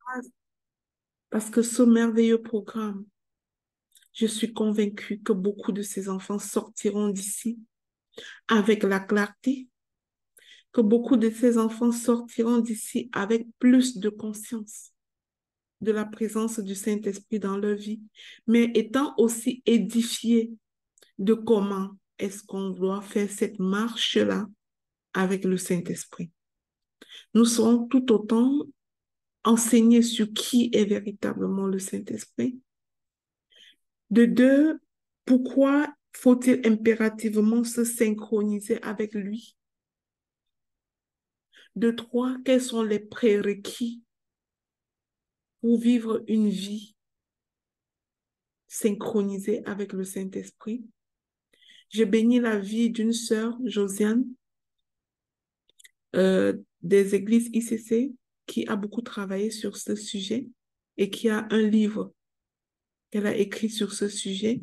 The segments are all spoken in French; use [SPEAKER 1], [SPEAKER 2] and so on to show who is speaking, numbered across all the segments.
[SPEAKER 1] grâce parce que ce merveilleux programme, je suis convaincue que beaucoup de ces enfants sortiront d'ici avec la clarté, que beaucoup de ces enfants sortiront d'ici avec plus de conscience de la présence du Saint-Esprit dans leur vie, mais étant aussi édifiés de comment est-ce qu'on doit faire cette marche-là avec le Saint-Esprit. Nous serons tout autant enseignés sur qui est véritablement le Saint-Esprit. De deux, pourquoi faut-il impérativement se synchroniser avec lui? De trois, quels sont les prérequis pour vivre une vie synchronisée avec le Saint-Esprit? Je bénis la vie d'une sœur, Josiane, des églises ICC, qui a beaucoup travaillé sur ce sujet et qui a un livre qu'elle a écrit sur ce sujet,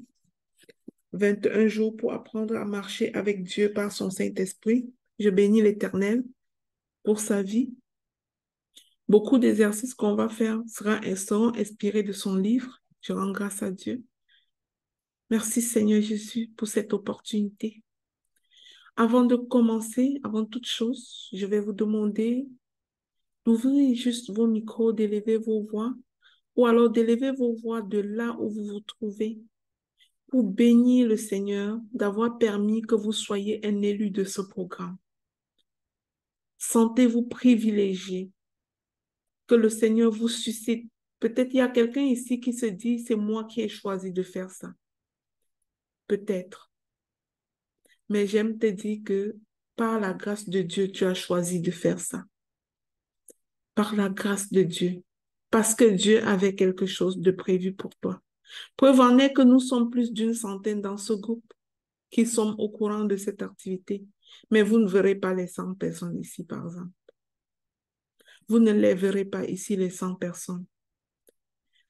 [SPEAKER 1] 21 jours pour apprendre à marcher avec Dieu par son Saint-Esprit. Je bénis l'Éternel pour sa vie. Beaucoup d'exercices qu'on va faire seront inspirés de son livre. Je rends grâce à Dieu. Merci Seigneur Jésus pour cette opportunité. Avant de commencer, avant toute chose, je vais vous demander d'ouvrir juste vos micros, d'élever vos voix, ou alors d'élever vos voix de là où vous vous trouvez pour bénir le Seigneur d'avoir permis que vous soyez un élu de ce programme. Sentez-vous privilégié, que le Seigneur vous suscite. Peut-être il y a quelqu'un ici qui se dit, c'est moi qui ai choisi de faire ça. Peut-être. Mais j'aime te dire que par la grâce de Dieu, tu as choisi de faire ça. Par la grâce de Dieu. Parce que Dieu avait quelque chose de prévu pour toi. Preuve en est que nous sommes plus d'une centaine dans ce groupe qui sommes au courant de cette activité. Mais vous ne verrez pas les 100 personnes ici, par exemple. Vous ne les verrez pas ici, les 100 personnes.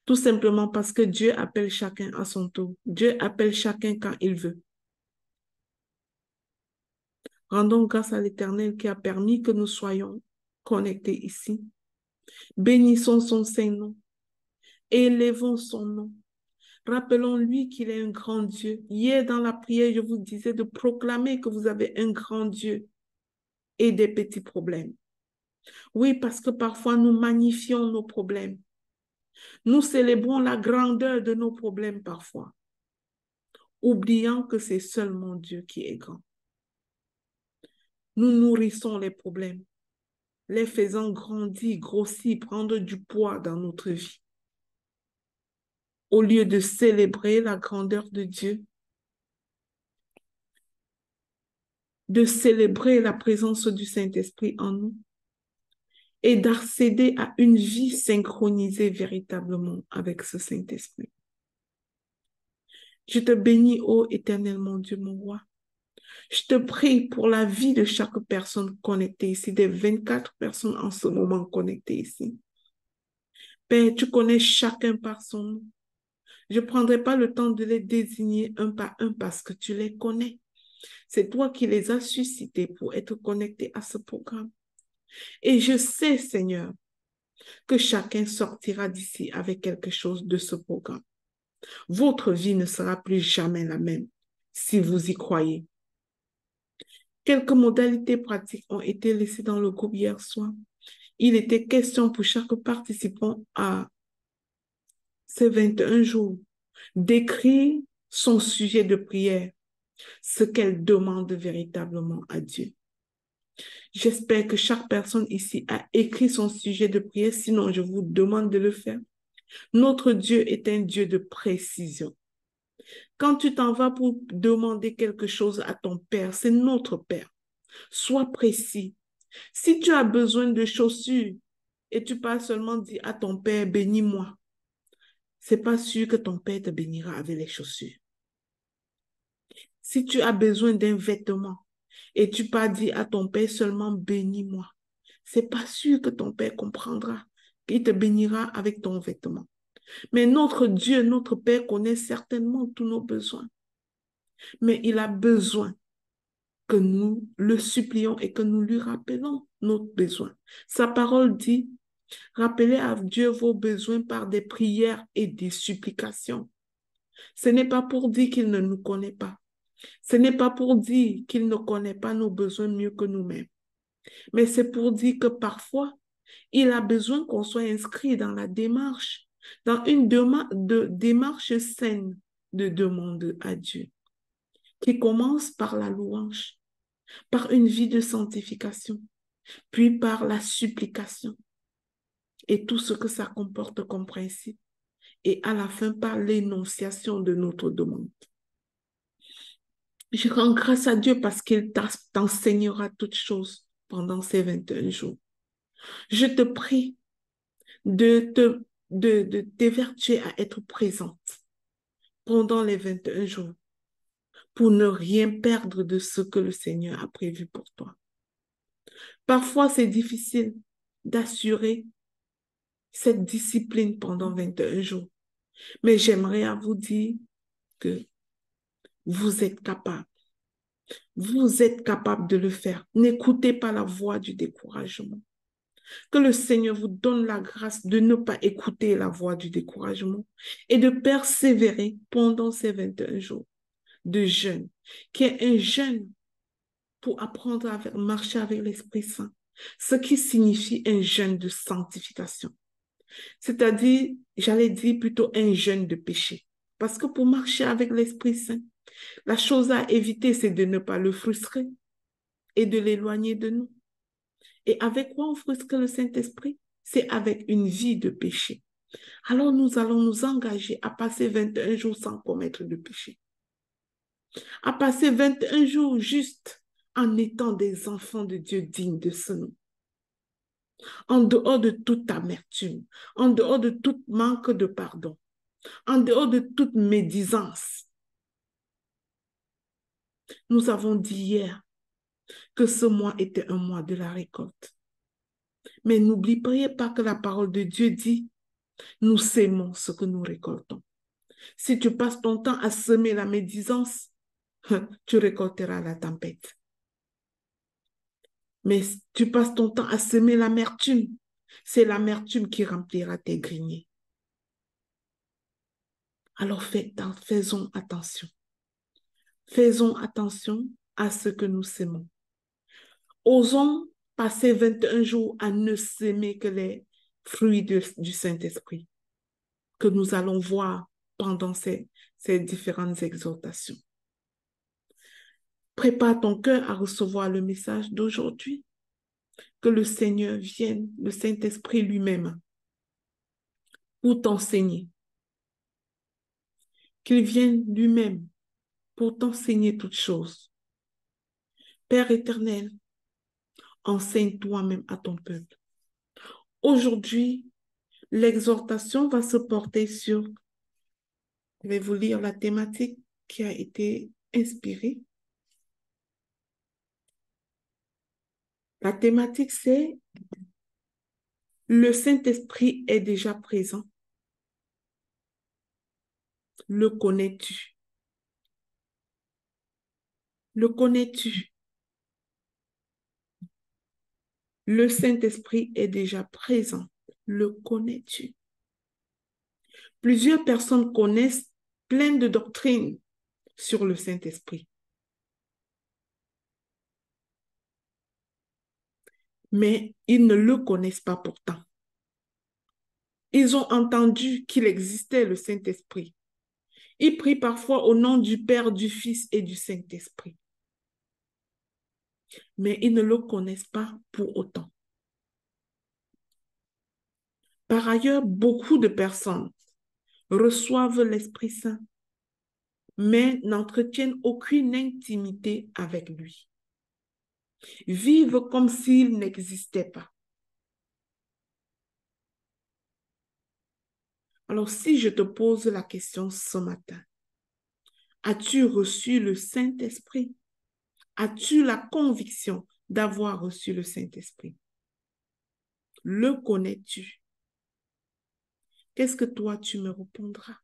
[SPEAKER 1] Tout simplement parce que Dieu appelle chacun à son tour. Dieu appelle chacun quand il veut. Rendons grâce à l'Éternel qui a permis que nous soyons connectés ici. Bénissons son Saint-Nom. Élevons son nom. Rappelons-lui qu'il est un grand Dieu. Hier, dans la prière, je vous disais de proclamer que vous avez un grand Dieu et des petits problèmes. Oui, parce que parfois, nous magnifions nos problèmes. Nous célébrons la grandeur de nos problèmes parfois, oubliant que c'est seulement Dieu qui est grand. Nous nourrissons les problèmes, les faisant grandir, grossir, prendre du poids dans notre vie. Au lieu de célébrer la grandeur de Dieu, de célébrer la présence du Saint-Esprit en nous et d'accéder à une vie synchronisée véritablement avec ce Saint-Esprit. Je te bénis, ô Éternel, mon Dieu, mon roi. Je te prie pour la vie de chaque personne connectée ici, des 24 personnes en ce moment connectées ici. Père, tu connais chacun par son nom. Je ne prendrai pas le temps de les désigner un par un parce que tu les connais. C'est toi qui les as suscités pour être connectés à ce programme. Et je sais, Seigneur, que chacun sortira d'ici avec quelque chose de ce programme. Votre vie ne sera plus jamais la même si vous y croyez. Quelques modalités pratiques ont été laissées dans le groupe hier soir. Il était question pour chaque participant à ces 21 jours d'écrire son sujet de prière, ce qu'elle demande véritablement à Dieu. J'espère que chaque personne ici a écrit son sujet de prière, sinon je vous demande de le faire. Notre Dieu est un Dieu de précision. Quand tu t'en vas pour demander quelque chose à ton Père, c'est notre Père. Sois précis. Si tu as besoin de chaussures et tu pas seulement dire à ton Père, bénis-moi, c'est pas sûr que ton Père te bénira avec les chaussures. Si tu as besoin d'un vêtement et tu pas dit à ton Père seulement bénis-moi, c'est pas sûr que ton Père comprendra, qu'il te bénira avec ton vêtement. Mais notre Dieu, notre Père connaît certainement tous nos besoins. Mais il a besoin que nous le supplions et que nous lui rappelons notre besoin. Sa parole dit, Rappelez à Dieu vos besoins par des prières et des supplications. Ce n'est pas pour dire qu'il ne nous connaît pas. Ce n'est pas pour dire qu'il ne connaît pas nos besoins mieux que nous-mêmes. Mais c'est pour dire que parfois, il a besoin qu'on soit inscrit dans la démarche, dans une démarche saine de demande à Dieu, qui commence par la louange, par une vie de sanctification, puis par la supplication et tout ce que ça comporte comme principe, et à la fin par l'énonciation de notre demande. Je rends grâce à Dieu parce qu'il t'enseignera toutes choses pendant ces 21 jours. Je te prie de t'évertuer à être présente pendant les 21 jours pour ne rien perdre de ce que le Seigneur a prévu pour toi. Parfois, c'est difficile d'assurer cette discipline pendant 21 jours, mais j'aimerais à vous dire que vous êtes capable. Vous êtes capable de le faire. N'écoutez pas la voix du découragement. Que le Seigneur vous donne la grâce de ne pas écouter la voix du découragement et de persévérer pendant ces 21 jours de jeûne, qui est un jeûne pour apprendre à marcher avec l'Esprit Saint, ce qui signifie un jeûne de sanctification. C'est-à-dire, j'allais dire plutôt un jeûne de péché. Parce que pour marcher avec l'Esprit Saint, la chose à éviter, c'est de ne pas le frustrer et de l'éloigner de nous. Et avec quoi on frustre le Saint-Esprit? C'est avec une vie de péché. Alors nous allons nous engager à passer 21 jours sans commettre de péché. À passer 21 jours juste en étant des enfants de Dieu dignes de ce nom. En dehors de toute amertume, en dehors de tout manque de pardon, en dehors de toute médisance. Nous avons dit hier que ce mois était un mois de la récolte. Mais n'oubliez pas que la parole de Dieu dit, nous sémons ce que nous récoltons. Si tu passes ton temps à semer la médisance, tu récolteras la tempête. Mais si tu passes ton temps à semer l'amertume, c'est l'amertume qui remplira tes greniers. Alors faisons attention. Faisons attention à ce que nous sémons. Osons passer 21 jours à ne s'aimer que les fruits du Saint-Esprit que nous allons voir pendant ces différentes exhortations. Prépare ton cœur à recevoir le message d'aujourd'hui. Que le Seigneur vienne, le Saint-Esprit lui-même, pour t'enseigner. Qu'il vienne lui-même pour t'enseigner toutes choses. Père éternel, enseigne toi-même à ton peuple. Aujourd'hui, l'exhortation va se porter sur, je vais vous lire la thématique qui a été inspirée. La thématique, c'est le Saint-Esprit est déjà présent. Le connais-tu? Le connais-tu? Le Saint-Esprit est déjà présent. Le connais-tu? Plusieurs personnes connaissent plein de doctrines sur le Saint-Esprit. Mais ils ne le connaissent pas pourtant. Ils ont entendu qu'il existait le Saint-Esprit. Ils prient parfois au nom du Père, du Fils et du Saint-Esprit. Mais ils ne le connaissent pas pour autant. Par ailleurs, beaucoup de personnes reçoivent l'Esprit Saint, mais n'entretiennent aucune intimité avec lui. Vivent comme s'il n'existait pas. Alors, si je te pose la question ce matin, as-tu reçu le Saint-Esprit? As-tu la conviction d'avoir reçu le Saint-Esprit? Le connais-tu? Qu'est-ce que toi, tu me répondras?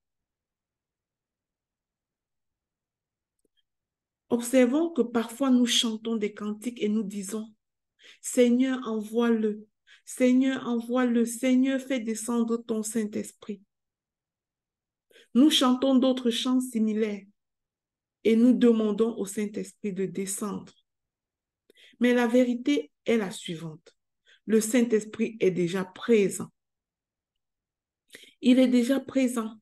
[SPEAKER 1] Observons que parfois nous chantons des cantiques et nous disons, Seigneur, envoie-le. Seigneur, envoie-le. Seigneur, fais descendre ton Saint-Esprit. Nous chantons d'autres chants similaires et nous demandons au Saint-Esprit de descendre. Mais la vérité est la suivante. Le Saint-Esprit est déjà présent. Il est déjà présent.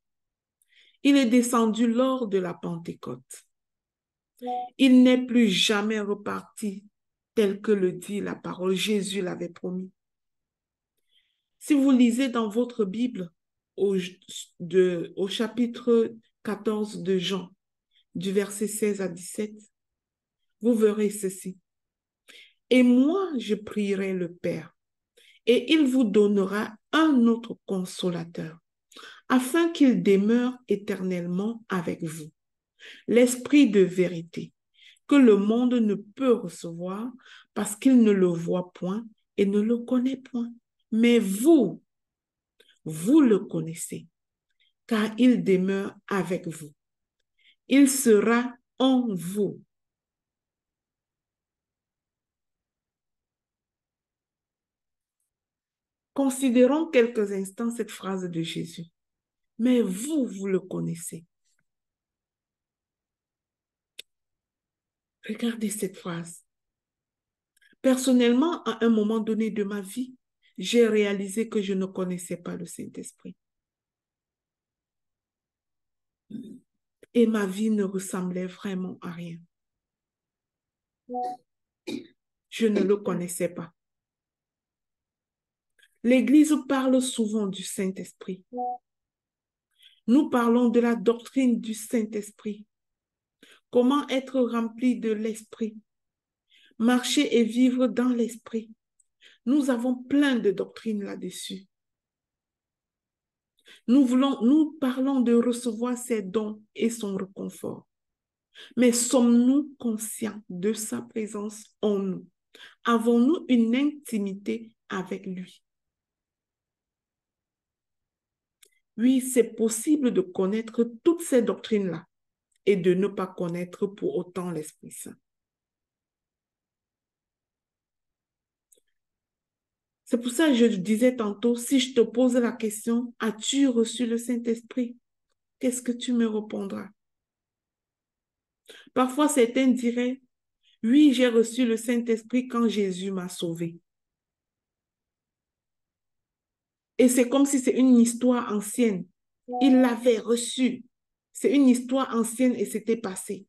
[SPEAKER 1] Il est descendu lors de la Pentecôte. Il n'est plus jamais reparti tel que le dit la parole. Jésus l'avait promis. Si vous lisez dans votre Bible au chapitre 14 de Jean, du verset 16 à 17, vous verrez ceci. Et moi, je prierai le Père, et il vous donnera un autre consolateur, afin qu'il demeure éternellement avec vous. L'Esprit de vérité, que le monde ne peut recevoir parce qu'il ne le voit point et ne le connaît point. Mais vous, vous le connaissez, car il demeure avec vous. Il sera en vous. Considérons quelques instants cette phrase de Jésus. Mais vous, vous le connaissez. Regardez cette phrase. Personnellement, à un moment donné de ma vie, j'ai réalisé que je ne connaissais pas le Saint-Esprit. Et ma vie ne ressemblait vraiment à rien. Je ne le connaissais pas. L'Église parle souvent du Saint-Esprit. Nous parlons de la doctrine du Saint-Esprit. Comment être rempli de l'Esprit. Marcher et vivre dans l'Esprit. Nous avons plein de doctrines là-dessus. Nous parlons de recevoir ses dons et son réconfort. Mais sommes-nous conscients de sa présence en nous? Avons-nous une intimité avec lui? Oui, c'est possible de connaître toutes ces doctrines-là et de ne pas connaître pour autant l'Esprit Saint. C'est pour ça que je disais tantôt, si je te pose la question, as-tu reçu le Saint-Esprit? Qu'est-ce que tu me répondras? Parfois, certains diraient, oui, j'ai reçu le Saint-Esprit quand Jésus m'a sauvé. Et c'est comme si c'est une histoire ancienne. Il l'avait reçu. C'est une histoire ancienne et c'était passé.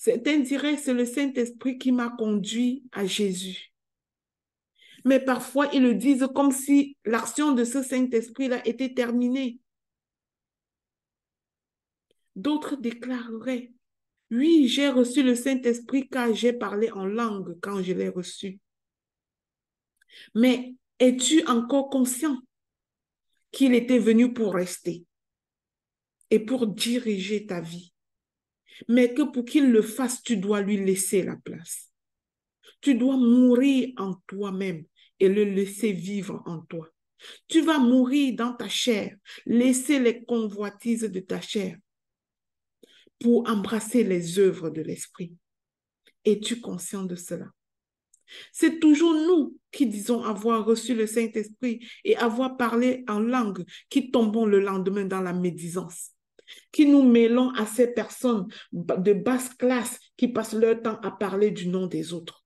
[SPEAKER 1] Certains diraient, c'est le Saint-Esprit qui m'a conduit à Jésus. Mais parfois, ils le disent comme si l'action de ce Saint-Esprit-là était terminée. D'autres déclareraient, oui, j'ai reçu le Saint-Esprit car j'ai parlé en langue quand je l'ai reçu. Mais es-tu encore conscient qu'il était venu pour rester et pour diriger ta vie? Mais que pour qu'il le fasse, tu dois lui laisser la place. Tu dois mourir en toi-même et le laisser vivre en toi. Tu vas mourir dans ta chair, laisser les convoitises de ta chair pour embrasser les œuvres de l'esprit. Es-tu conscient de cela? C'est toujours nous qui disons avoir reçu le Saint-Esprit et avoir parlé en langue qui tombons le lendemain dans la médisance, qui nous mêlons à ces personnes de basse classe qui passent leur temps à parler du nom des autres,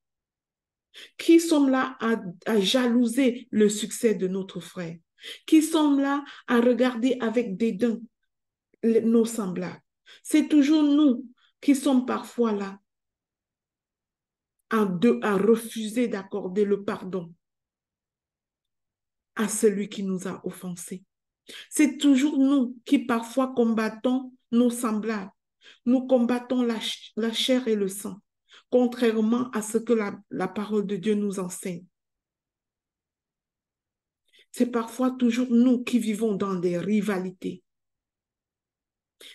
[SPEAKER 1] qui sommes là à jalouser le succès de notre frère, qui sommes là à regarder avec dédain nos semblables. C'est toujours nous qui sommes parfois là à refuser d'accorder le pardon à celui qui nous a offensés. C'est toujours nous qui parfois combattons nos semblables. Nous combattons la chair et le sang, contrairement à ce que la parole de Dieu nous enseigne. C'est parfois toujours nous qui vivons dans des rivalités.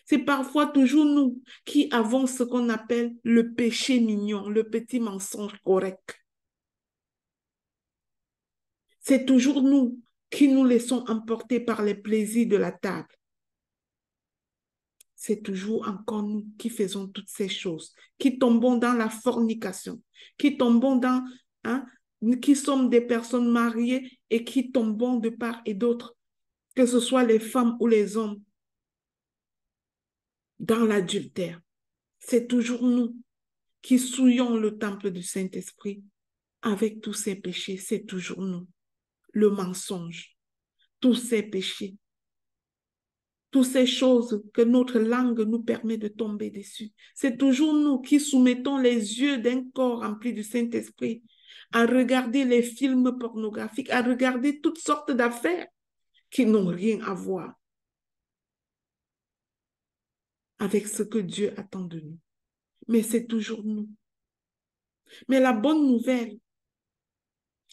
[SPEAKER 1] C'est parfois toujours nous qui avons ce qu'on appelle le péché mignon, le petit mensonge correct. C'est toujours nous qui nous laissons emporter par les plaisirs de la table. C'est toujours encore nous qui faisons toutes ces choses, qui tombons dans la fornication, qui tombons dans qui sommes des personnes mariées et qui tombons de part et d'autre, que ce soit les femmes ou les hommes, dans l'adultère. C'est toujours nous qui souillons le temple du Saint-Esprit avec tous ces péchés. C'est toujours nous. Le mensonge, tous ces péchés, toutes ces choses que notre langue nous permet de tomber dessus. C'est toujours nous qui soumettons les yeux d'un corps rempli du Saint-Esprit à regarder les films pornographiques, à regarder toutes sortes d'affaires qui n'ont rien à voir avec ce que Dieu attend de nous. Mais c'est toujours nous. Mais la bonne nouvelle,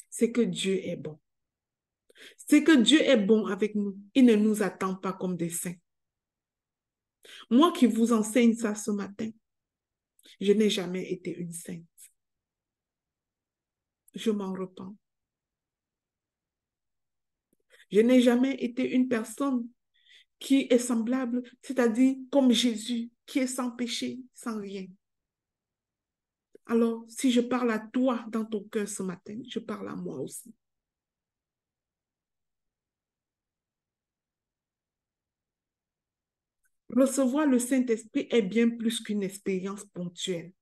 [SPEAKER 1] c'est que Dieu est bon. C'est que Dieu est bon avec nous. Il ne nous attend pas comme des saints. Moi qui vous enseigne ça ce matin, je n'ai jamais été une sainte. Je m'en repens. Je n'ai jamais été une personne qui est semblable, c'est-à-dire comme Jésus, qui est sans péché, sans rien. Alors, si je parle à toi dans ton cœur ce matin, je parle à moi aussi. Recevoir le Saint-Esprit est bien plus qu'une expérience ponctuelle.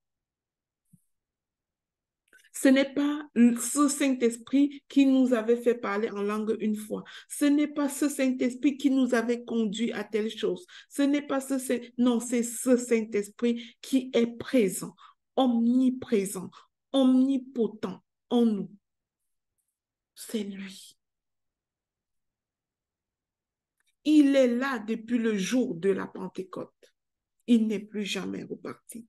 [SPEAKER 1] Ce n'est pas ce Saint-Esprit qui nous avait fait parler en langue une fois. Ce n'est pas ce Saint-Esprit qui nous avait conduit à telle chose. Ce n'est pas ce Saint... Non, c'est ce Saint-Esprit qui est présent, omniprésent, omnipotent en nous. C'est lui. Il est là depuis le jour de la Pentecôte. Il n'est plus jamais reparti.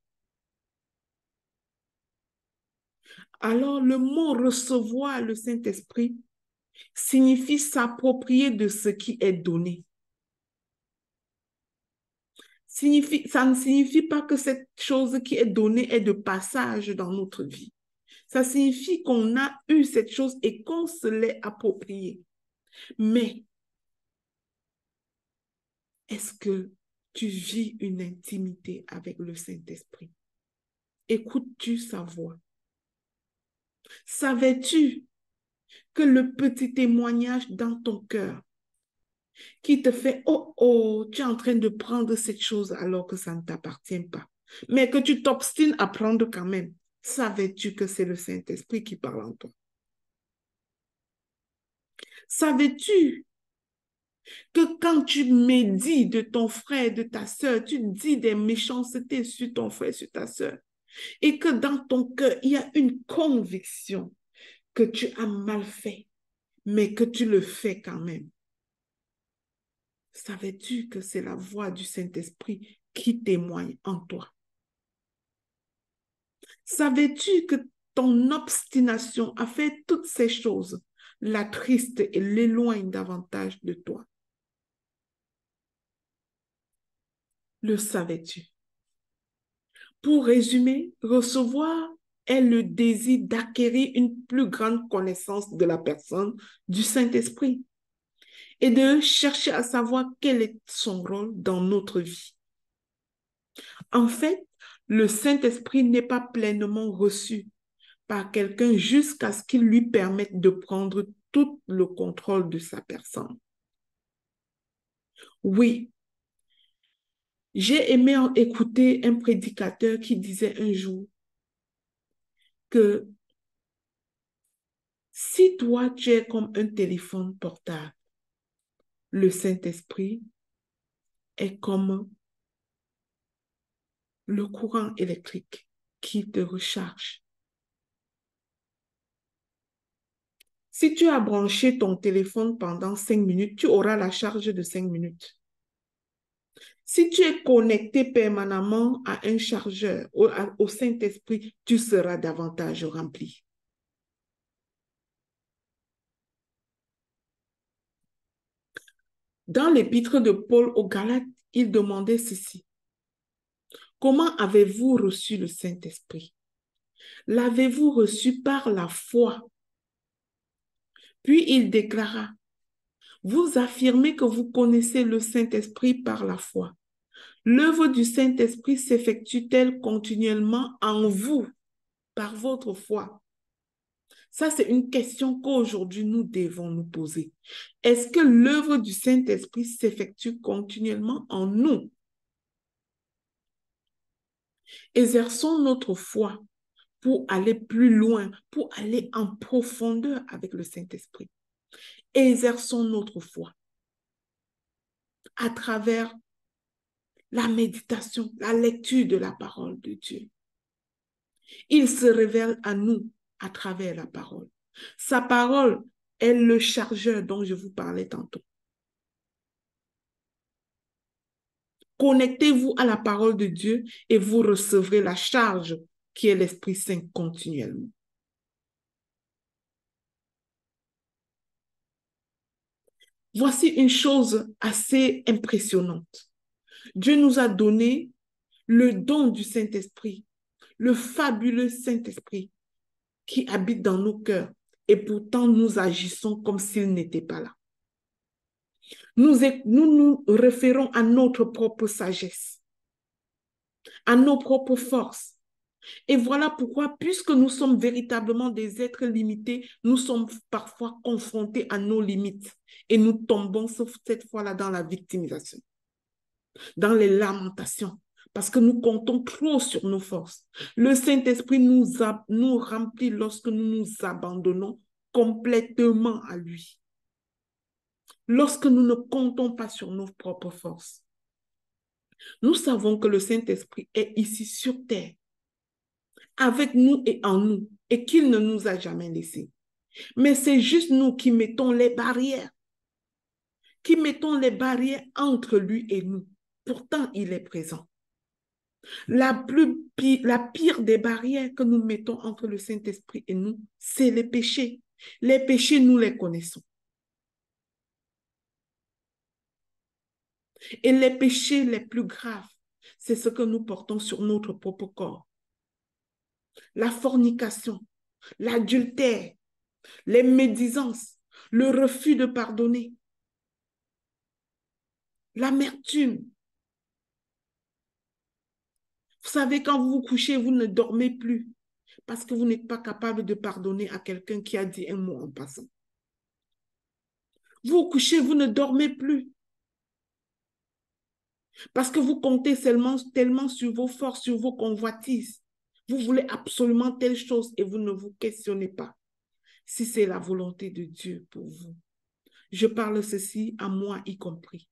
[SPEAKER 1] Alors, le mot recevoir le Saint-Esprit signifie s'approprier de ce qui est donné. Ça ne signifie pas que cette chose qui est donnée est de passage dans notre vie. Ça signifie qu'on a eu cette chose et qu'on se l'est appropriée. Mais est-ce que tu vis une intimité avec le Saint-Esprit? Écoutes-tu sa voix? Savais-tu que le petit témoignage dans ton cœur qui te fait, oh, oh, tu es en train de prendre cette chose alors que ça ne t'appartient pas, mais que tu t'obstines à prendre quand même. Savais-tu que c'est le Saint-Esprit qui parle en toi? Savais-tu que quand tu médis de ton frère, de ta soeur, tu dis des méchancetés sur ton frère, sur ta soeur, et que dans ton cœur, il y a une conviction que tu as mal fait, mais que tu le fais quand même? Savais-tu que c'est la voix du Saint-Esprit qui témoigne en toi? Savais-tu que ton obstination a fait toutes ces choses, l'attriste et l'éloigne davantage de toi? Le savais-tu? Pour résumer, recevoir est le désir d'acquérir une plus grande connaissance de la personne du Saint-Esprit et de chercher à savoir quel est son rôle dans notre vie. En fait, le Saint-Esprit n'est pas pleinement reçu par quelqu'un jusqu'à ce qu'il lui permette de prendre tout le contrôle de sa personne. Oui, j'ai aimé écouter un prédicateur qui disait un jour que si toi, tu es comme un téléphone portable, le Saint-Esprit est comme le courant électrique qui te recharge. Si tu as branché ton téléphone pendant 5 minutes, tu auras la charge de 5 minutes. Si tu es connecté permanemment à un chargeur, au Saint-Esprit, tu seras davantage rempli. Dans l'épître de Paul aux Galates, il demandait ceci. Comment avez-vous reçu le Saint-Esprit? L'avez-vous reçu par la foi? Puis il déclara, vous affirmez que vous connaissez le Saint-Esprit par la foi. L'œuvre du Saint-Esprit s'effectue-t-elle continuellement en vous par votre foi? Ça, c'est une question qu'aujourd'hui nous devons nous poser. Est-ce que l'œuvre du Saint-Esprit s'effectue continuellement en nous? Exerçons notre foi pour aller plus loin, pour aller en profondeur avec le Saint-Esprit. Exerçons notre foi à travers la méditation, la lecture de la parole de Dieu. Il se révèle à nous à travers la parole. Sa parole est le chargeur dont je vous parlais tantôt. Connectez-vous à la parole de Dieu et vous recevrez la charge qui est l'Esprit Saint continuellement. Voici une chose assez impressionnante. Dieu nous a donné le don du Saint-Esprit, le fabuleux Saint-Esprit qui habite dans nos cœurs et pourtant nous agissons comme s'il n'était pas là. Nous nous référons à notre propre sagesse, à nos propres forces. Et voilà pourquoi, puisque nous sommes véritablement des êtres limités, nous sommes parfois confrontés à nos limites et nous tombons cette fois-là dans la victimisation, dans les lamentations, parce que nous comptons trop sur nos forces. Le Saint-Esprit nous remplit lorsque nous nous abandonnons complètement à lui. Lorsque nous ne comptons pas sur nos propres forces. Nous savons que le Saint-Esprit est ici sur terre, avec nous et en nous, et qu'il ne nous a jamais laissés. Mais c'est juste nous qui mettons les barrières entre lui et nous. Pourtant, il est présent. La pire des barrières que nous mettons entre le Saint-Esprit et nous, c'est les péchés. Les péchés, nous les connaissons. Et les péchés les plus graves, c'est ce que nous portons sur notre propre corps. La fornication, l'adultère, les médisances, le refus de pardonner, l'amertume. Vous savez, quand vous vous couchez, vous ne dormez plus parce que vous n'êtes pas capable de pardonner à quelqu'un qui a dit un mot en passant. Vous vous couchez, vous ne dormez plus parce que vous comptez tellement sur vos forces, sur vos convoitises. Vous voulez absolument telle chose et vous ne vous questionnez pas si c'est la volonté de Dieu pour vous. Je parle ceci à moi y compris.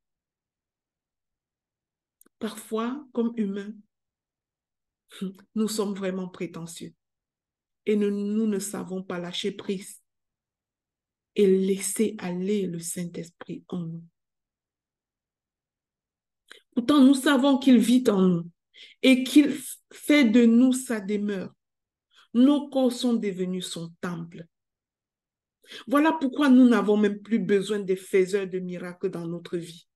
[SPEAKER 1] Parfois, comme humains, nous sommes vraiment prétentieux et nous ne savons pas lâcher prise et laisser aller le Saint-Esprit en nous. Pourtant, nous savons qu'il vit en nous et qu'il fait de nous sa demeure. Nos corps sont devenus son temple. Voilà pourquoi nous n'avons même plus besoin des faiseurs de miracles dans notre vie.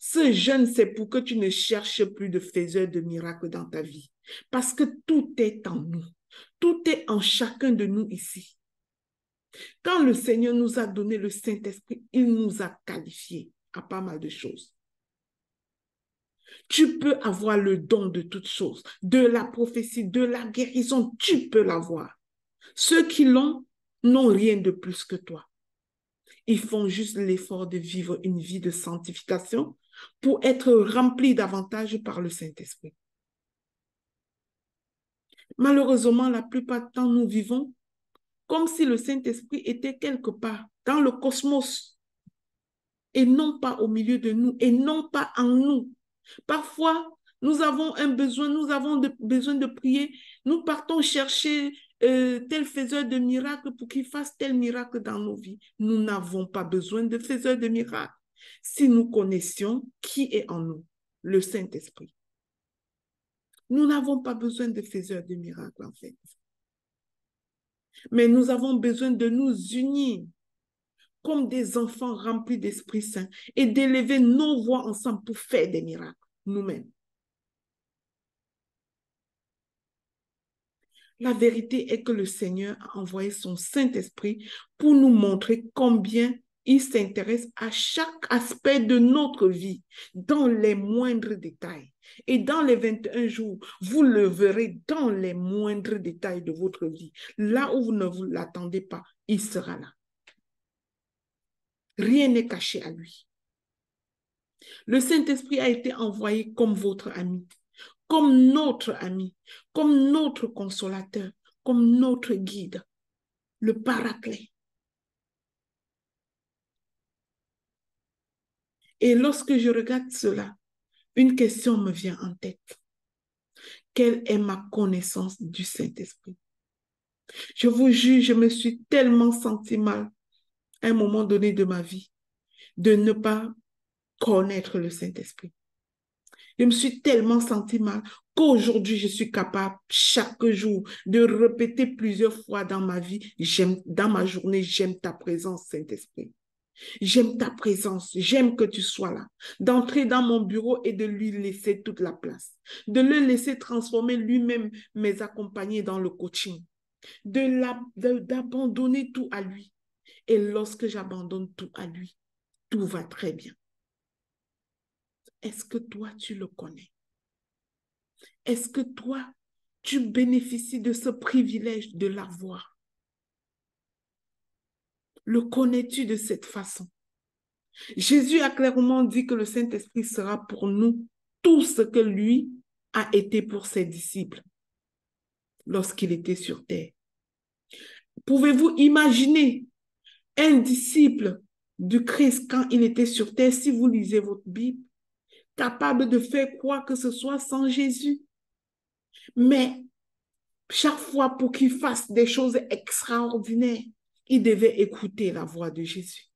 [SPEAKER 1] Ce jeûne, c'est pour que tu ne cherches plus de faiseurs de miracles dans ta vie. Parce que tout est en nous. Tout est en chacun de nous ici. Quand le Seigneur nous a donné le Saint-Esprit, il nous a qualifiés à pas mal de choses. Tu peux avoir le don de toutes choses, de la prophétie, de la guérison, tu peux l'avoir. Ceux qui l'ont n'ont rien de plus que toi. Ils font juste l'effort de vivre une vie de sanctification pour être remplis davantage par le Saint-Esprit. Malheureusement, la plupart du temps, nous vivons comme si le Saint-Esprit était quelque part dans le cosmos et non pas au milieu de nous et non pas en nous. Parfois, nous avons besoin de prier. Nous partons chercher tel faiseur de miracles pour qu'il fasse tel miracle dans nos vies. Nous n'avons pas besoin de faiseur de miracles si nous connaissions qui est en nous, le Saint-Esprit. Nous n'avons pas besoin de faiseur de miracles, en fait. Mais nous avons besoin de nous unir comme des enfants remplis d'Esprit Saint et d'élever nos voix ensemble pour faire des miracles, nous-mêmes. La vérité est que le Seigneur a envoyé son Saint-Esprit pour nous montrer combien il s'intéresse à chaque aspect de notre vie, dans les moindres détails. Et dans les 21 jours, vous le verrez dans les moindres détails de votre vie. Là où vous ne vous l'attendez pas, il sera là. Rien n'est caché à lui. Le Saint-Esprit a été envoyé comme votre ami, comme notre ami, comme notre consolateur, comme notre guide, le paraclet. Et lorsque je regarde cela, une question me vient en tête. Quelle est ma connaissance du Saint-Esprit? Je vous jure, je me suis tellement senti mal à un moment donné de ma vie de ne pas connaître le Saint-Esprit. Je me suis tellement senti mal qu'aujourd'hui, je suis capable chaque jour de répéter plusieurs fois dans ma vie, dans ma journée, j'aime ta présence, Saint-Esprit. J'aime ta présence, j'aime que tu sois là. D'entrer dans mon bureau et de lui laisser toute la place. De le laisser transformer lui-même mes accompagnés dans le coaching. D'abandonner tout à lui. Et lorsque j'abandonne tout à lui, tout va très bien. Est-ce que toi, tu le connais? Est-ce que toi, tu bénéficies de ce privilège de l'avoir? Le connais-tu de cette façon? Jésus a clairement dit que le Saint-Esprit sera pour nous tout ce que lui a été pour ses disciples lorsqu'il était sur terre. Pouvez-vous imaginer un disciple du Christ quand il était sur terre, si vous lisez votre Bible, capable de faire quoi que ce soit sans Jésus? Mais chaque fois pour qu'il fasse des choses extraordinaires, il devait écouter la voix de Jésus.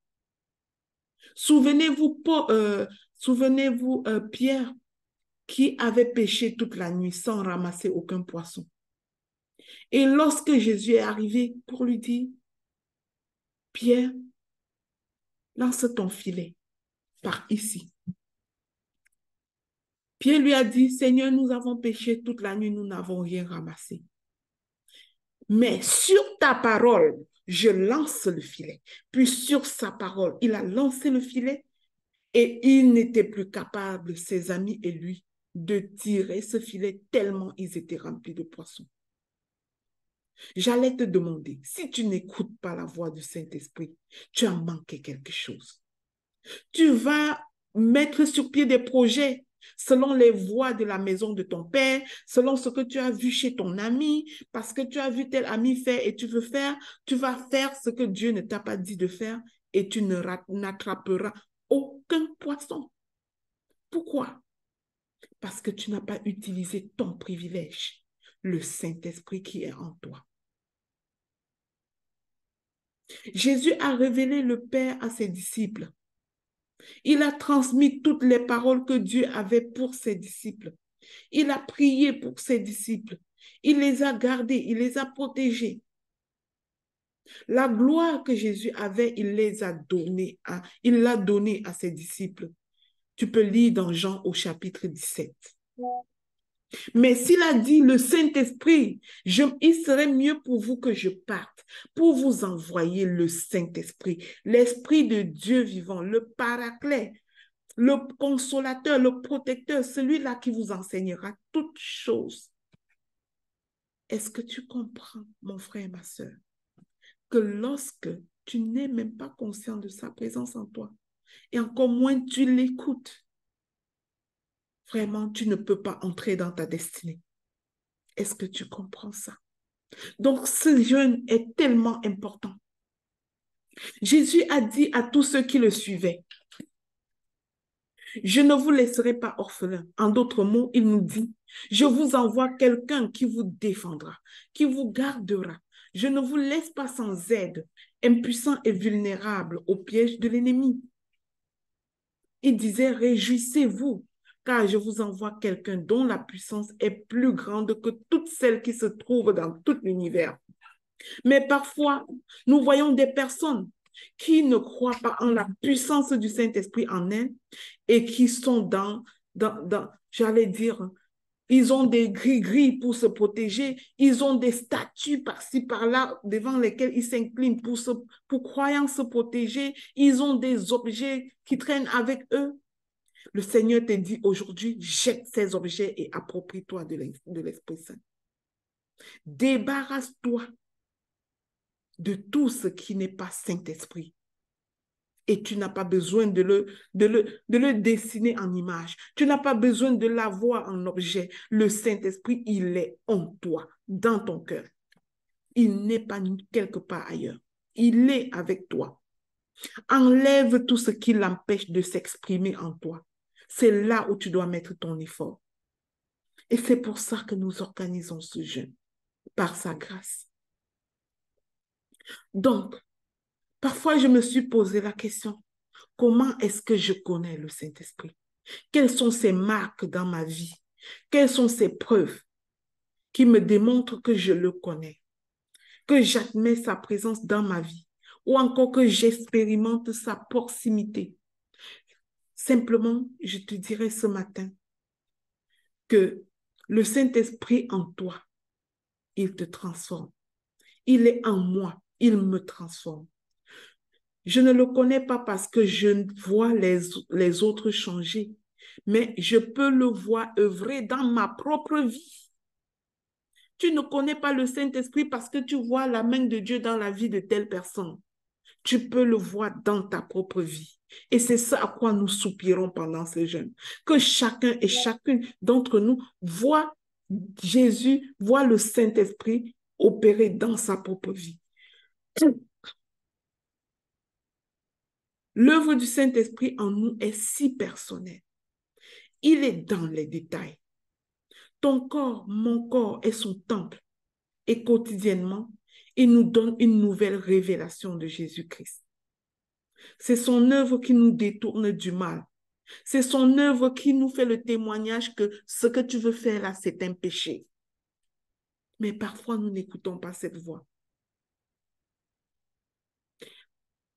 [SPEAKER 1] Souvenez-vous, Pierre, qui avait pêché toute la nuit sans ramasser aucun poisson. Et lorsque Jésus est arrivé pour lui dire, Pierre, lance ton filet par ici. Pierre lui a dit, Seigneur, nous avons pêché toute la nuit, nous n'avons rien ramassé. Mais sur ta parole, je lance le filet. Puis sur sa parole, il a lancé le filet et il n'était plus capable, ses amis et lui, de tirer ce filet tellement ils étaient remplis de poissons. J'allais te demander, si tu n'écoutes pas la voix du Saint-Esprit, tu as manqué quelque chose. Tu vas mettre sur pied des projets selon les voies de la maison de ton père, selon ce que tu as vu chez ton ami, parce que tu as vu tel ami faire et tu veux faire, tu vas faire ce que Dieu ne t'a pas dit de faire et tu n'attraperas aucun poisson. Pourquoi? Parce que tu n'as pas utilisé ton privilège, le Saint-Esprit qui est en toi. Jésus a révélé le Père à ses disciples. Il a transmis toutes les paroles que Dieu avait pour ses disciples. Il a prié pour ses disciples. Il les a gardés, il les a protégés. La gloire que Jésus avait, il l'a donnée à ses disciples. Tu peux lire dans Jean au chapitre 17. Mais s'il a dit le Saint-Esprit, il serait mieux pour vous que je parte, pour vous envoyer le Saint-Esprit, l'Esprit de Dieu vivant, le Paraclet, le consolateur, le protecteur, celui-là qui vous enseignera toutes choses. Est-ce que tu comprends, mon frère et ma soeur, que lorsque tu n'es même pas conscient de sa présence en toi, et encore moins tu l'écoutes, vraiment, tu ne peux pas entrer dans ta destinée. Est-ce que tu comprends ça? Donc, ce jeûne est tellement important. Jésus a dit à tous ceux qui le suivaient, je ne vous laisserai pas orphelins. En d'autres mots, il nous dit, je vous envoie quelqu'un qui vous défendra, qui vous gardera. Je ne vous laisse pas sans aide, impuissant et vulnérable au piège de l'ennemi. Il disait, réjouissez-vous, car je vous envoie quelqu'un dont la puissance est plus grande que toutes celles qui se trouvent dans tout l'univers. Mais parfois, nous voyons des personnes qui ne croient pas en la puissance du Saint-Esprit en elles et qui sont j'allais dire, ils ont des gris-gris pour se protéger, ils ont des statues par-ci, par-là devant lesquelles ils s'inclinent pour croyant se protéger, ils ont des objets qui traînent avec eux. Le Seigneur te dit aujourd'hui, jette ces objets et approprie-toi de l'Esprit Saint. Débarrasse-toi de tout ce qui n'est pas Saint-Esprit. Et tu n'as pas besoin de le dessiner en image. Tu n'as pas besoin de l'avoir en objet. Le Saint-Esprit, il est en toi, dans ton cœur. Il n'est pas quelque part ailleurs. Il est avec toi. Enlève tout ce qui l'empêche de s'exprimer en toi. C'est là où tu dois mettre ton effort. Et c'est pour ça que nous organisons ce jeûne, par sa grâce. Donc, parfois je me suis posé la question, comment est-ce que je connais le Saint-Esprit? Quelles sont ses marques dans ma vie? Quelles sont ses preuves qui me démontrent que je le connais, que j'admets sa présence dans ma vie, ou encore que j'expérimente sa proximité? Simplement, je te dirais ce matin que le Saint-Esprit en toi, il te transforme. Il est en moi, il me transforme. Je ne le connais pas parce que je vois les autres changer, mais je peux le voir œuvrer dans ma propre vie. Tu ne connais pas le Saint-Esprit parce que tu vois la main de Dieu dans la vie de telle personne. Tu peux le voir dans ta propre vie. Et c'est ça à quoi nous soupirons pendant ce jeûne. Que chacun et chacune d'entre nous voit Jésus, voit le Saint-Esprit opérer dans sa propre vie. L'œuvre du Saint-Esprit en nous est si personnelle. Il est dans les détails. Ton corps, mon corps est son temple. Et quotidiennement, il nous donne une nouvelle révélation de Jésus-Christ. C'est son œuvre qui nous détourne du mal. C'est son œuvre qui nous fait le témoignage que ce que tu veux faire là, c'est un péché. Mais parfois, nous n'écoutons pas cette voix.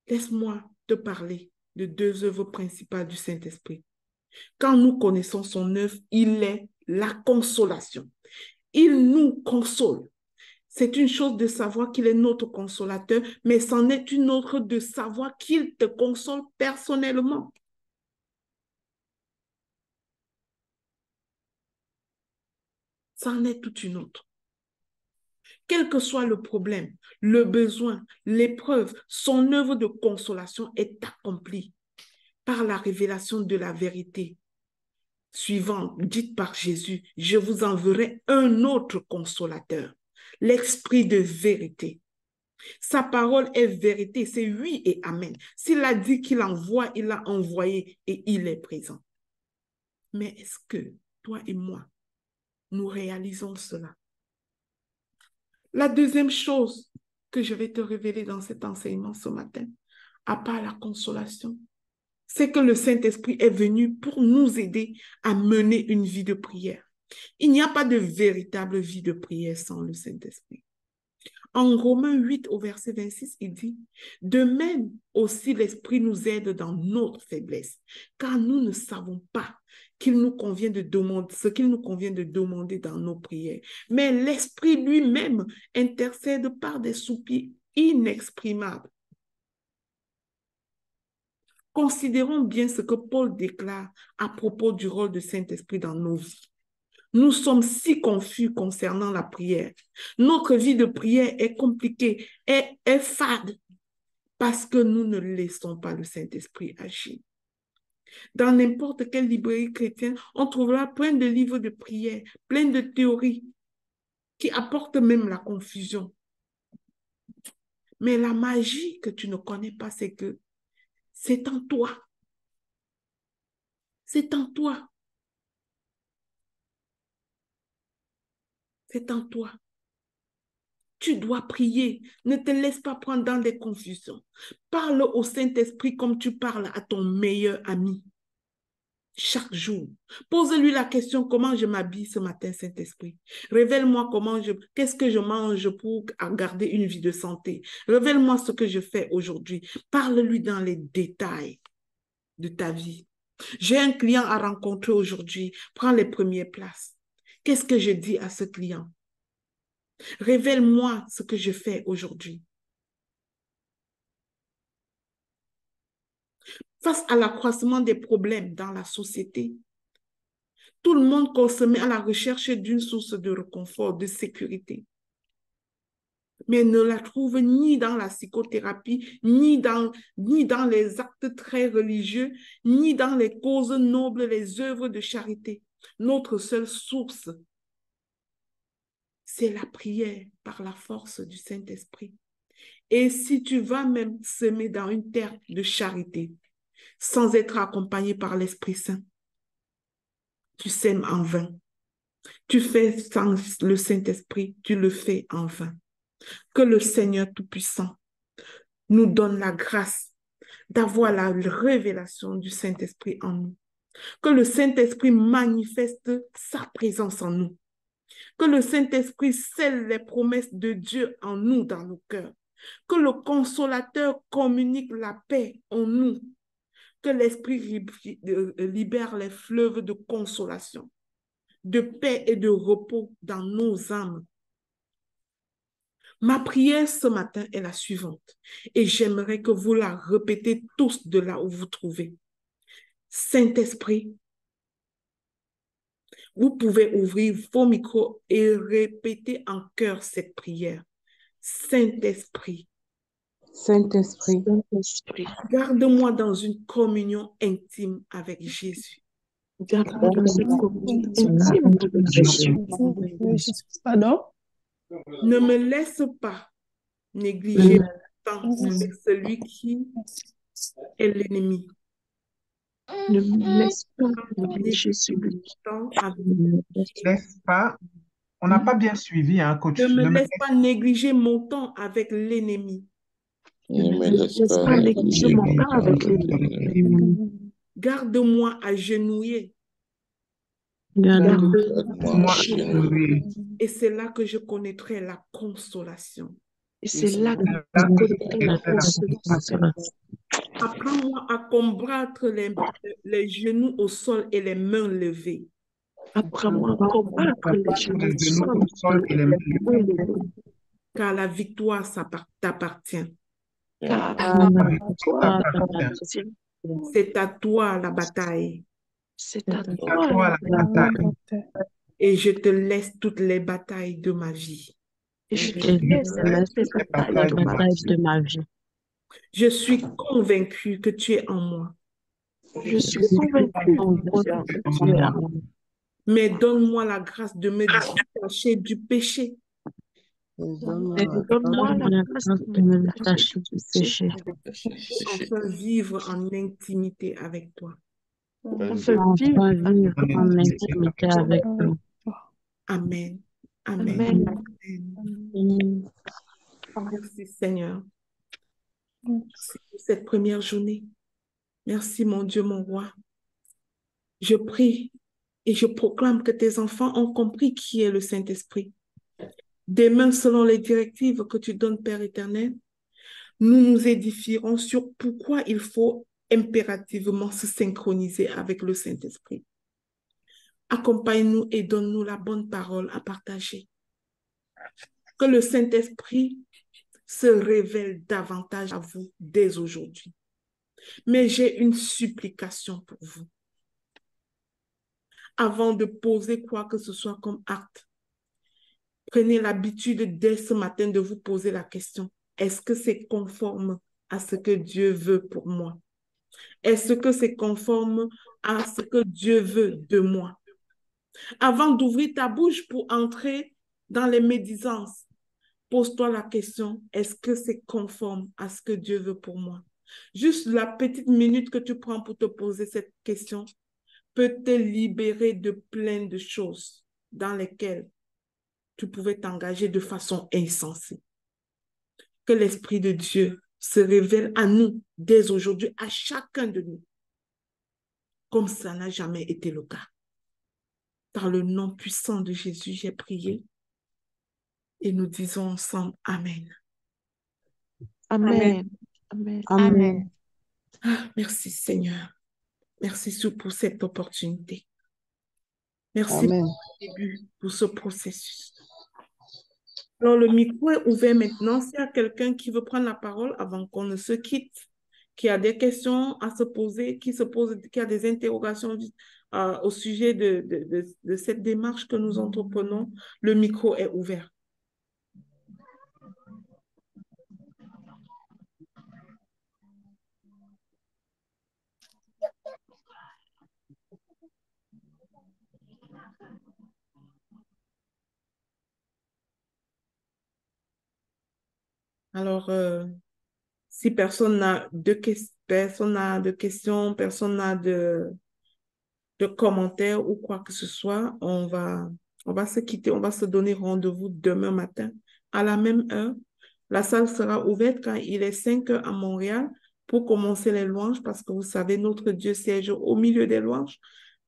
[SPEAKER 1] Laisse-moi te parler de deux œuvres principales du Saint-Esprit. Quand nous connaissons son œuvre, il est la consolation. Il nous console. C'est une chose de savoir qu'il est notre consolateur, mais c'en est une autre de savoir qu'il te console personnellement. C'en est toute une autre. Quel que soit le problème, le besoin, l'épreuve, son œuvre de consolation est accomplie par la révélation de la vérité. Suivante, dite par Jésus, je vous enverrai un autre consolateur, l'Esprit de vérité. Sa parole est vérité, c'est oui et amen. S'il a dit qu'il envoie, il a envoyé et il est présent. Mais est-ce que toi et moi, nous réalisons cela? La deuxième chose que je vais te révéler dans cet enseignement ce matin, à part la consolation, c'est que le Saint-Esprit est venu pour nous aider à mener une vie de prière. Il n'y a pas de véritable vie de prière sans le Saint-Esprit. En Romains 8 au verset 26, il dit, « De même aussi l'Esprit nous aide dans notre faiblesse, car nous ne savons pas qu'il nous convient de demander, ce qu'il nous convient de demander dans nos prières. Mais l'Esprit lui-même intercède par des soupirs inexprimables. » Considérons bien ce que Paul déclare à propos du rôle du Saint-Esprit dans nos vies. Nous sommes si confus concernant la prière. Notre vie de prière est compliquée, est fade, parce que nous ne laissons pas le Saint-Esprit agir. Dans n'importe quelle librairie chrétienne, on trouvera plein de livres de prière, plein de théories qui apportent même la confusion. Mais la magie que tu ne connais pas, c'est que c'est en toi. C'est en toi. C'est en toi. Tu dois prier. Ne te laisse pas prendre dans des confusions. Parle au Saint-Esprit comme tu parles à ton meilleur ami. Chaque jour. Pose-lui la question, comment je m'habille ce matin, Saint-Esprit? Révèle-moi qu'est-ce que je mange pour garder une vie de santé? Révèle-moi ce que je fais aujourd'hui. Parle-lui dans les détails de ta vie. J'ai un client à rencontrer aujourd'hui. Prends les premières places. Qu'est-ce que je dis à ce client? Révèle-moi ce que je fais aujourd'hui. face à l'accroissement des problèmes dans la société. Tout le monde se met à la recherche d'une source de réconfort, de sécurité, mais ne la trouve ni dans la psychothérapie, ni dans les actes très religieux, ni dans les causes nobles, les œuvres de charité. Notre seule source, c'est la prière par la force du Saint-Esprit. Et si tu vas même semer dans une terre de charité, sans être accompagné par l'Esprit Saint, tu sèmes en vain. Tu fais sans le Saint-Esprit, tu le fais en vain. Que le Seigneur Tout-Puissant nous donne la grâce d'avoir la révélation du Saint-Esprit en nous. Que le Saint-Esprit manifeste sa présence en nous. Que le Saint-Esprit scelle les promesses de Dieu en nous, dans nos cœurs. Que le Consolateur communique la paix en nous. Que l'Esprit libère les fleuves de consolation, de paix et de repos dans nos âmes. Ma prière ce matin est la suivante et j'aimerais que vous la répétez tous de là où vous trouvez. Saint-Esprit, vous pouvez ouvrir vos micros et répéter en chœur cette prière. Saint-Esprit,
[SPEAKER 2] Saint-Esprit,
[SPEAKER 1] garde-moi dans une communion intime avec Jésus.
[SPEAKER 2] garde-moi dans une communion intime avec Jésus.
[SPEAKER 3] Pardon?
[SPEAKER 1] Ne me laisse pas négliger mon temps avec celui qui est l'ennemi.
[SPEAKER 2] Ne me laisse pas négliger celui qui
[SPEAKER 4] Laisse pas. On n'a pas bien suivi, hein, coach.
[SPEAKER 1] Ne me laisse pas négliger mon temps avec l'ennemi.
[SPEAKER 5] Ne me laisse pas négliger mon temps avec l'ennemi.
[SPEAKER 1] Garde-moi agenouillé.
[SPEAKER 5] Garde-moi agenouillé.
[SPEAKER 1] Et c'est là que je connaîtrai la consolation.
[SPEAKER 2] Et c'est là que je connaîtrai la consolation.
[SPEAKER 1] Apprends-moi à combattre les genoux au sol et les mains levées.
[SPEAKER 2] Apprends-moi à combattre les genoux au sol et les mains levées.
[SPEAKER 1] Car la victoire t'appartient.
[SPEAKER 2] Car la victoire t'appartient.
[SPEAKER 1] C'est à toi la bataille.
[SPEAKER 2] C'est à toi la bataille.
[SPEAKER 1] Et je te laisse toutes les batailles de ma vie.
[SPEAKER 2] Et je te laisse les batailles de ma vie.
[SPEAKER 1] Je suis convaincue que tu es en moi.
[SPEAKER 2] Je suis convaincue que tu es en moi.
[SPEAKER 1] Mais donne-moi la grâce de me détacher du péché.
[SPEAKER 2] Donne-moi la grâce de me détacher du péché.
[SPEAKER 1] Enfin vivre en intimité avec toi.
[SPEAKER 2] Enfin vivre en intimité avec toi.
[SPEAKER 1] Amen. Amen.
[SPEAKER 2] Amen.
[SPEAKER 1] Amen. Merci Seigneur. Merci pour cette première journée. Merci mon Dieu, mon roi. Je prie et je proclame que tes enfants ont compris qui est le Saint-Esprit. Demain, selon les directives que tu donnes, Père éternel, nous nous édifierons sur pourquoi il faut impérativement se synchroniser avec le Saint-Esprit. Accompagne-nous et donne-nous la bonne parole à partager. Que le Saint-Esprit se révèle davantage à vous dès aujourd'hui. Mais j'ai une supplication pour vous. Avant de poser quoi que ce soit comme acte, prenez l'habitude dès ce matin de vous poser la question. Est-ce que c'est conforme à ce que Dieu veut pour moi? Est-ce que c'est conforme à ce que Dieu veut de moi? Avant d'ouvrir ta bouche pour entrer dans les médisances, pose-toi la question, est-ce que c'est conforme à ce que Dieu veut pour moi? Juste la petite minute que tu prends pour te poser cette question peut te libérer de plein de choses dans lesquelles tu pouvais t'engager de façon insensée. Que l'Esprit de Dieu se révèle à nous dès aujourd'hui, à chacun de nous, comme ça n'a jamais été le cas. Par le nom puissant de Jésus, j'ai prié et nous disons ensemble Amen.
[SPEAKER 2] Amen. Amen.
[SPEAKER 3] Amen.
[SPEAKER 1] Merci Seigneur. Merci pour cette opportunité. Merci
[SPEAKER 3] Amen.
[SPEAKER 1] pour ce processus. Alors, le micro est ouvert maintenant. S'il y a quelqu'un qui veut prendre la parole avant qu'on ne se quitte, qui a des questions à se poser, qui a des interrogations au sujet de cette démarche que nous entreprenons, le micro est ouvert. Alors, si personne n'a de questions, personne n'a de commentaires ou quoi que ce soit, on va se quitter, on va se donner rendez-vous demain matin à la même heure. La salle sera ouverte quand il est 5 heures à Montréal pour commencer les louanges parce que vous savez, notre Dieu siège au milieu des louanges.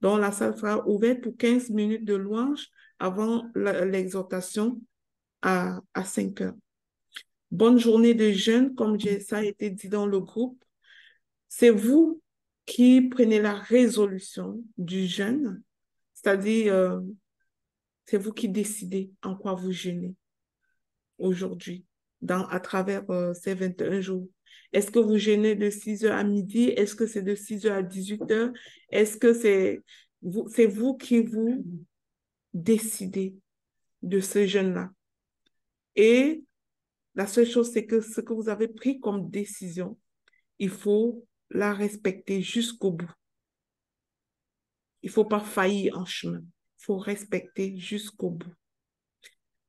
[SPEAKER 1] Donc, la salle sera ouverte pour 15 minutes de louange avant l'exhortation à 5 heures. Bonne journée de jeûne, comme ça a été dit dans le groupe. C'est vous qui prenez la résolution du jeûne, c'est-à-dire c'est vous qui décidez en quoi vous jeûnez aujourd'hui, à travers ces 21 jours. Est-ce que vous jeûnez de 6 heures à midi? Est-ce que c'est de 6 heures à 18 heures? Est-ce que c'est vous qui vous décidez de ce jeûne-là? Et la seule chose, c'est que ce que vous avez pris comme décision, il faut la respecter jusqu'au bout. Il ne faut pas faillir en chemin. Il faut respecter jusqu'au bout.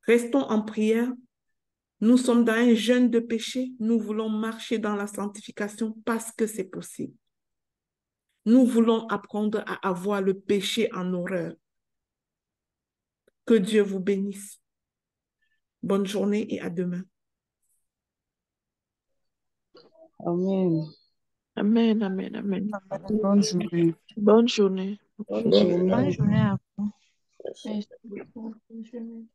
[SPEAKER 1] Restons en prière. Nous sommes dans un jeûne de péché. Nous voulons marcher dans la sanctification parce que c'est possible. Nous voulons apprendre à avoir le péché en horreur. Que Dieu vous bénisse. Bonne journée et à demain.
[SPEAKER 3] Amen.
[SPEAKER 2] Amen, amen, amen.
[SPEAKER 3] Bonne journée.
[SPEAKER 2] Bonne journée.
[SPEAKER 5] Bonne journée.
[SPEAKER 6] Bonne journée à vous.
[SPEAKER 5] Merci.
[SPEAKER 6] Merci beaucoup. Bonne journée.